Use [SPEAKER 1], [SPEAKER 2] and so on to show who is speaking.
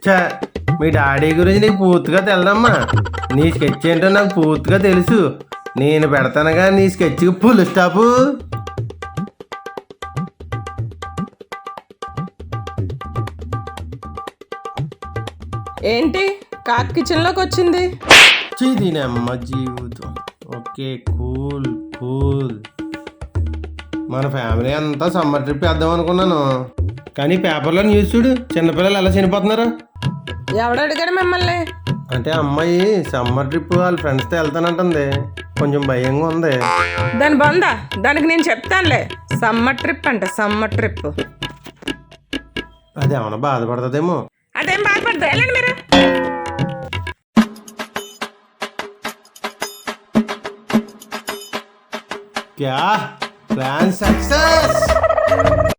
[SPEAKER 1] ఛా, మీ డాడీ గురించి నీకు పూర్తిగా తెలదమ్మా. నీ స్కెచ్ ఏంటో నాకు పూర్తిగా తెలుసు. నేను పెడతానుగా నీ స్కెచ్కి ఫుల్ స్టాపు.
[SPEAKER 2] ఏంటి కాక్ కిచెన్లోకి వచ్చింది?
[SPEAKER 1] దీనమ్మ జీవితం. Okay, cool cool. మన ఫ్యామిలీ అంతా సమ్మర్ ట్రిప్ వేద్దాం అనుకున్నాను, కానీ పేపర్లో న్యూస్ చూడు, చిన్నపిల్లలు ఎలా చనిపోతున్నారు.
[SPEAKER 2] ఎవడు అడిగాడు మిమ్మల్ని?
[SPEAKER 1] అంటే అమ్మాయి సమ్మర్ ట్రిప్ వాళ్ళ ఫ్రెండ్స్తో వెళ్తానంటుంది. కొంచెం భయంగా ఉంది.
[SPEAKER 2] దాని బొందా, దానికి నేను చెప్తానులే. సమ్మర్ ట్రిప్ అంట, సమ్మర్ ట్రిప్.
[SPEAKER 1] అది ఏమన్నా బాధపడుతుందేమో.
[SPEAKER 2] అదేం బాధపడదు, వెళ్ళండి మీరు.
[SPEAKER 1] క్యా ప్లాన్ సక్సెస్.